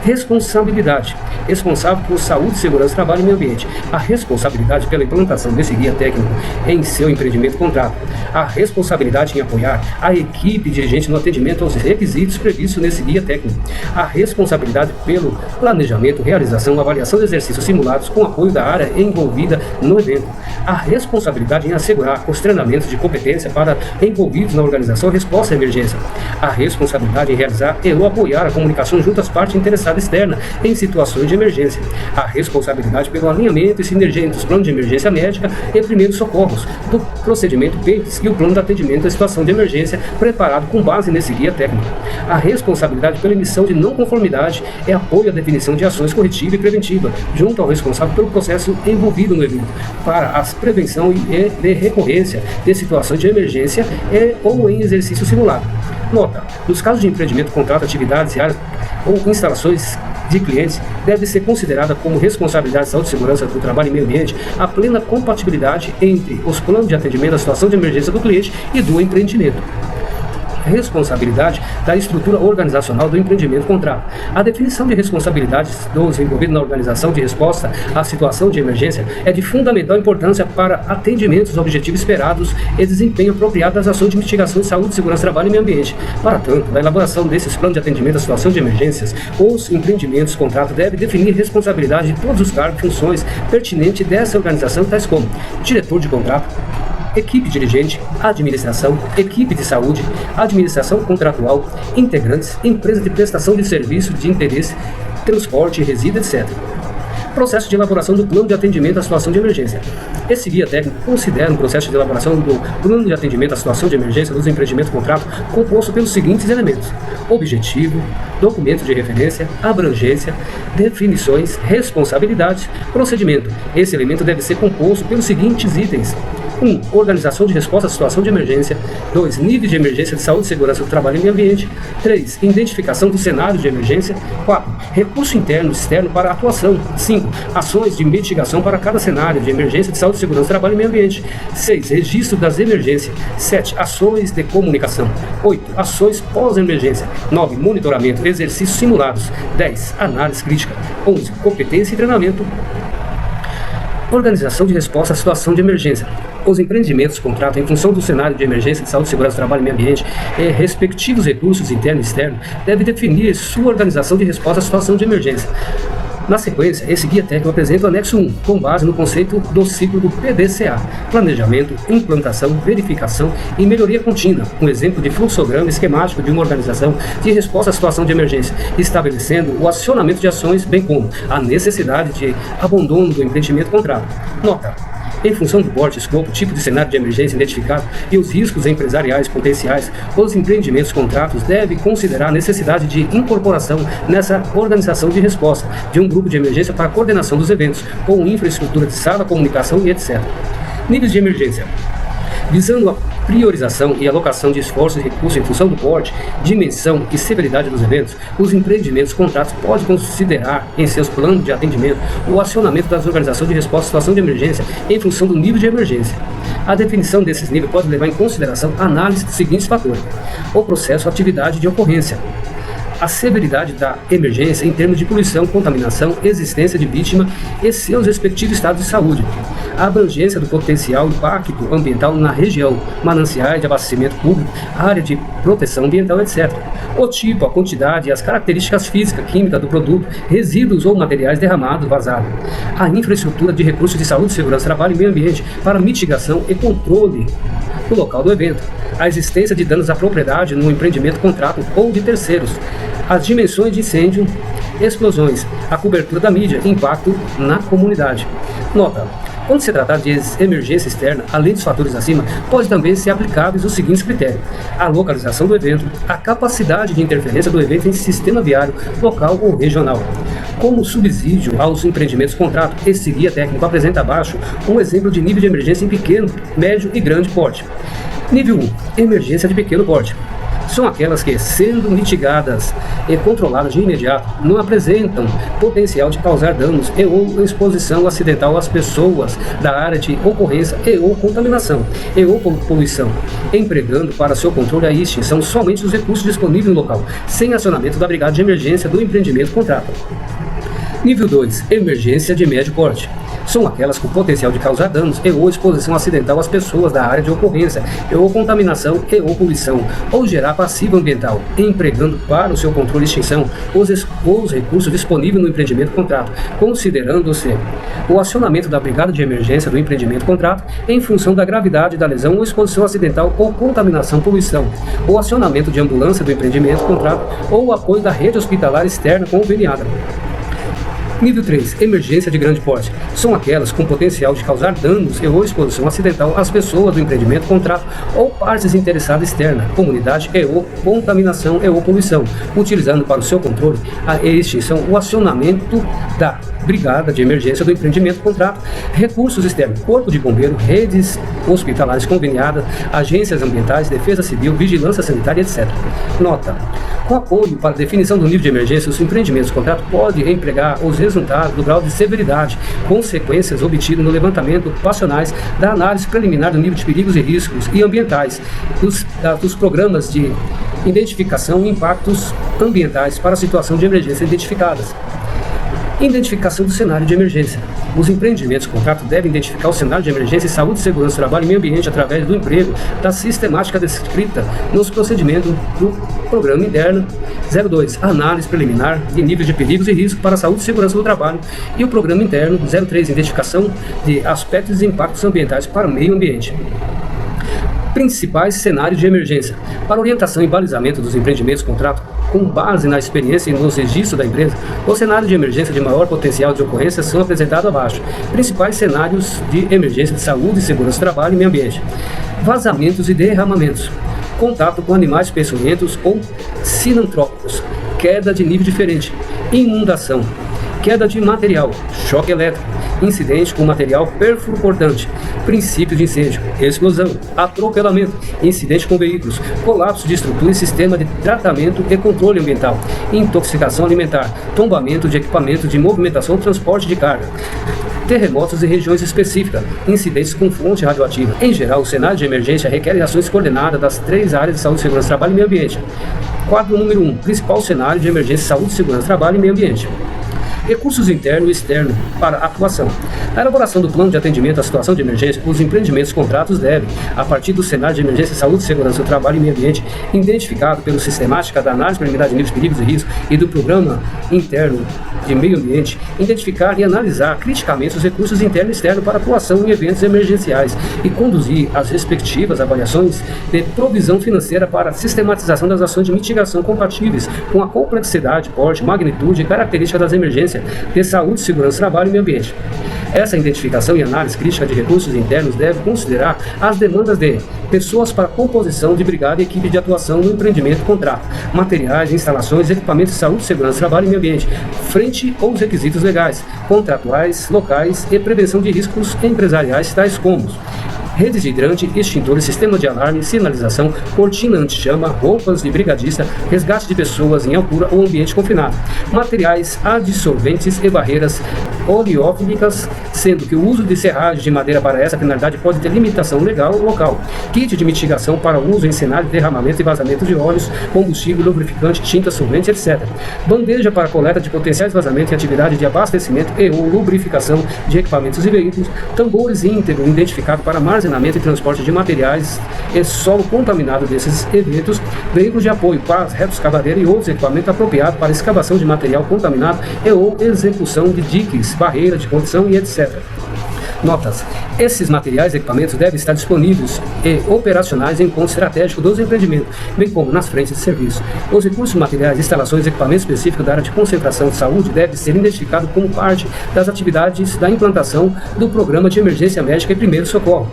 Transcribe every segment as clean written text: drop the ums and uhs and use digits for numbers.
Responsabilidade. Responsável por saúde, segurança, trabalho e meio ambiente. A responsabilidade pela implantação desse guia técnico em seu empreendimento contrato. A responsabilidade em apoiar a equipe dirigente no atendimento aos requisitos previstos nesse guia técnico. A responsabilidade pelo planejamento, realização, avaliação de exercícios simulados com apoio da área envolvida no evento. A responsabilidade em assegurar os treinamentos de competência para envolvidos na organização e resposta à emergência. A responsabilidade em realizar e ou apoiar a comunicação junto às partes interessadas externas em situações de emergência. A responsabilidade pelo alinhamento e sinergia entre os planos de emergência médica e primeiros socorros, do procedimento PEITS e o plano de atendimento à situação de emergência preparado com base nesse guia técnico. A responsabilidade pela emissão de não conformidade e apoio à definição de ações corretiva e preventiva, junto ao responsável pelo processo envolvido no evento, para a prevenção e de recorrência de situações de emergência e ou em exercício simulado. Nota: nos casos de empreendimento, contrato, atividades e áreas ou instalações de clientes, deve ser considerada como responsabilidade de saúde e segurança do trabalho e meio ambiente a plena compatibilidade entre os planos de atendimento à situação de emergência do cliente e do empreendimento. Responsabilidade da estrutura organizacional do empreendimento contrato. A definição de responsabilidades dos envolvidos na organização de resposta à situação de emergência é de fundamental importância para atendimento aos objetivos esperados e desempenho apropriado das ações de mitigação de saúde, segurança, trabalho e meio ambiente. Para tanto, na elaboração desses planos de atendimento à situação de emergências, os empreendimentos contrato devem definir responsabilidade de todos os cargos e funções pertinentes dessa organização, tais como diretor de contrato, equipe dirigente, administração, equipe de saúde, administração contratual, integrantes, empresa de prestação de serviço de interesse, transporte, resíduo, etc. Processo de elaboração do plano de atendimento à situação de emergência. Esse guia técnico considera um processo de elaboração do plano de atendimento à situação de emergência dos empreendimentos contrato composto pelos seguintes elementos: objetivo, documento de referência, abrangência, definições, responsabilidades, procedimento. Esse elemento deve ser composto pelos seguintes itens: 1. Organização de resposta à situação de emergência. 2. Níveis de emergência de saúde, segurança do trabalho e meio ambiente. 3. Identificação dos cenários de emergência. 4. Recurso interno e externo para a atuação. 5. Ações de mitigação para cada cenário de emergência de saúde, segurança do trabalho e meio ambiente. 6. Registro das emergências. 7. Ações de comunicação. 8. Ações pós-emergência. 9. Monitoramento, exercícios simulados. 10. Análise crítica. 11. Competência e treinamento. Organização de resposta à situação de emergência. Os empreendimentos contratam em função do cenário de emergência de saúde, segurança, trabalho e meio ambiente e respectivos recursos interno e externo devem definir sua organização de resposta à situação de emergência. Na sequência, esse guia técnico apresenta o anexo 1, com base no conceito do ciclo do PDCA: planejamento, implantação, verificação e melhoria contínua, um exemplo de fluxograma esquemático de uma organização de resposta à situação de emergência, estabelecendo o acionamento de ações, bem como a necessidade de abandono do empreendimento contrato. Nota: em função do porte, escopo, tipo de cenário de emergência identificado e os riscos empresariais potenciais, os empreendimentos contratos devem considerar a necessidade de incorporação nessa organização de resposta de um grupo de emergência para a coordenação dos eventos, com infraestrutura de sala, comunicação e etc. Níveis de emergência. Visando a priorização e alocação de esforços e recursos em função do porte, dimensão e severidade dos eventos, os empreendimentos contratos podem considerar em seus planos de atendimento o acionamento das organizações de resposta à situação de emergência em função do nível de emergência. A definição desses níveis pode levar em consideração a análise dos seguintes fatores: o processo, atividade de ocorrência, a severidade da emergência em termos de poluição, contaminação, existência de vítima e seus respectivos estados de saúde, a abrangência do potencial impacto ambiental na região, mananciais de abastecimento público, área de proteção ambiental, etc. O tipo, a quantidade e as características físicas, químicas do produto, resíduos ou materiais derramados, vazados, a infraestrutura de recursos de saúde, segurança, trabalho e meio ambiente para mitigação e controle do local do evento, a existência de danos à propriedade no empreendimento contrato ou de terceiros, as dimensões de incêndio, explosões, a cobertura da mídia, impacto na comunidade. Nota: quando se tratar de emergência externa, além dos fatores acima, pode também ser aplicáveis os seguintes critérios: a localização do evento, a capacidade de interferência do evento em sistema viário, local ou regional. Como subsídio aos empreendimentos contrato, esse guia técnico apresenta abaixo um exemplo de nível de emergência em pequeno, médio e grande porte. Nível 1. Emergência de pequeno porte. são aquelas que, sendo mitigadas e controladas de imediato, não apresentam potencial de causar danos e ou exposição acidental às pessoas da área de ocorrência e ou contaminação e ou poluição, empregando para seu controle a extinção somente os recursos disponíveis no local, sem acionamento da brigada de emergência do empreendimento contrato. Nível 2. Emergência de médio porte. São aquelas com potencial de causar danos e ou exposição acidental às pessoas da área de ocorrência, e ou contaminação e ou poluição, ou gerar passivo ambiental, empregando para o seu controle e extinção os recursos disponíveis no empreendimento contrato, considerando-se o acionamento da brigada de emergência do empreendimento contrato em função da gravidade da lesão ou exposição acidental ou contaminação, poluição, o acionamento de ambulância do empreendimento contrato ou o apoio da rede hospitalar externa conveniada. Nível 3. Emergência de grande porte. São aquelas com potencial de causar danos e ou exposição acidental às pessoas do empreendimento, contrato ou partes interessadas externa, comunidade e ou contaminação e ou poluição, utilizando para o seu controle e extinção o acionamento da brigada de emergência do empreendimento, contrato, recursos externos, corpo de bombeiro, redes hospitalares conveniadas, agências ambientais, defesa civil, vigilância sanitária, etc. Nota: com apoio para definição do nível de emergência, os empreendimentos contrato podem empregar os resultados do grau de severidade, consequências obtidas no levantamento ocupacionais da análise preliminar do nível de perigos e riscos e ambientais, dos programas de identificação e impactos ambientais para a situação de emergência identificadas. Identificação do cenário de emergência. Os empreendimentos contrato devem identificar o cenário de emergência em saúde, segurança, trabalho e meio ambiente através do emprego da sistemática descrita nos procedimentos do Programa Interno 02, análise preliminar de níveis de perigos e riscos para a saúde e segurança do trabalho, e o Programa Interno 03, identificação de aspectos e impactos ambientais para o meio ambiente. Principais cenários de emergência. Para orientação e balizamento dos empreendimentos contrato, com base na experiência e nos registros da empresa, os cenários de emergência de maior potencial de ocorrência são apresentados abaixo. Principais cenários de emergência de saúde, segurança do trabalho e meio ambiente. Vazamentos e derramamentos. Contato com animais peçonhentos ou sinantrópicos. Queda de nível diferente. Inundação. Queda de material. Choque elétrico. Incidente com material perfuro cortante, princípio de incêndio, explosão, atropelamento, incidente com veículos, colapso de estrutura e sistema de tratamento e controle ambiental, intoxicação alimentar, tombamento de equipamento de movimentação ou transporte de carga, terremotos em regiões específicas, incidentes com fonte radioativa. Em geral, o cenário de emergência requer ações coordenadas das 3 áreas de saúde, segurança, trabalho e meio ambiente. Quadro número 1. Principal cenário de emergência, saúde, segurança, trabalho e meio ambiente. Recursos interno e externo para atuação. Na elaboração do plano de atendimento à situação de emergência, os empreendimentos contratos devem, a partir do cenário de emergência, saúde, segurança, trabalho e meio ambiente, identificado pelo sistemática da análise preliminar de níveis de perigos e riscos e do programa interno de meio ambiente, identificar e analisar criticamente os recursos interno e externo para atuação em eventos emergenciais e conduzir as respectivas avaliações de provisão financeira para a sistematização das ações de mitigação compatíveis com a complexidade, porte, magnitude e característica das emergências de saúde, segurança, trabalho e meio ambiente. Essa identificação e análise crítica de recursos internos deve considerar as demandas de pessoas para composição de brigada e equipe de atuação no empreendimento contrato, materiais, instalações, equipamentos de saúde, segurança, trabalho e meio ambiente, frente aos requisitos legais, contratuais, locais e prevenção de riscos empresariais, tais como redes de hidrante, extintores, sistema de alarme, sinalização, cortina anti-chama, roupas de brigadista, resgate de pessoas em altura ou ambiente confinado, materiais adsorventes e barreiras oleófilicas, sendo que o uso de serragem de madeira para essa finalidade pode ter limitação legal local, kit de mitigação para uso em cenário de derramamento e vazamento de óleos, combustível, lubrificante, tinta, solvente, etc. Bandeja para coleta de potenciais vazamentos e atividade de abastecimento e ou lubrificação de equipamentos e veículos, tambores íntegro identificado para armazenamento e transporte de materiais e solo contaminado desses eventos, veículos de apoio, pás, retos, escavadeira e outros equipamentos apropriados para escavação de material contaminado e ou execução de diques, barreiras de condição e etc. Notas: esses materiais e equipamentos devem estar disponíveis e operacionais em ponto estratégico dos empreendimentos, bem como nas frentes de serviço. Os recursos materiais, instalações e equipamentos específicos da área de concentração de saúde devem ser identificados como parte das atividades da implantação do Programa de Emergência Médica e Primeiro Socorro.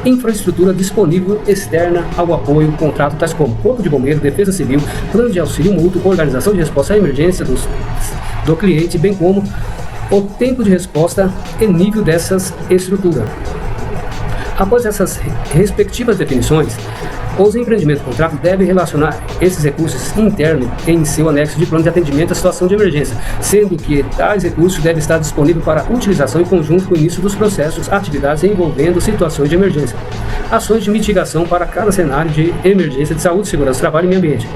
Infraestrutura disponível externa ao apoio, contrato tais como Corpo de Bombeiro, Defesa Civil, Plano de Auxílio Mútuo, Organização de Resposta à Emergência do cliente, bem como o tempo de resposta e nível dessas estruturas. Após essas respectivas definições, Os empreendimentos contratos devem relacionar esses recursos internos em seu anexo de plano de atendimento à situação de emergência, sendo que tais recursos devem estar disponíveis para utilização em conjunto com o início dos processos, atividades envolvendo situações de emergência. Ações de mitigação para cada cenário de emergência de saúde, segurança, trabalho e meio ambiente.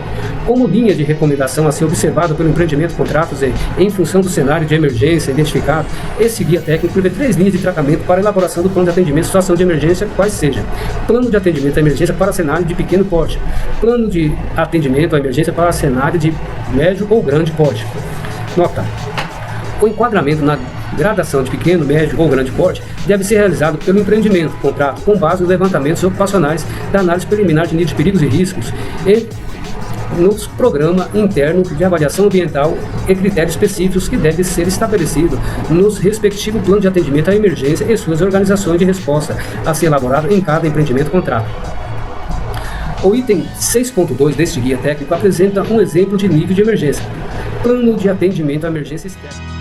Como linha de recomendação a ser observada pelo empreendimento contratos em função do cenário de emergência identificado, esse guia técnico prevê 3 linhas de tratamento para a elaboração do plano de atendimento à situação de emergência, quais sejam: plano de atendimento à emergência para cenário de pequeno porte, plano de atendimento à emergência para cenário de médio ou grande porte. Nota: o enquadramento na gradação de pequeno, médio ou grande porte deve ser realizado pelo empreendimento contrato com base nos levantamentos ocupacionais da análise preliminar de nível de perigos e riscos e nos programa interno de avaliação ambiental e critérios específicos que devem ser estabelecidos nos respectivos planos de atendimento à emergência e suas organizações de resposta a ser elaborado em cada empreendimento contrato. O item 6.2 deste guia técnico apresenta um exemplo de nível de emergência. Plano de atendimento à emergência externa.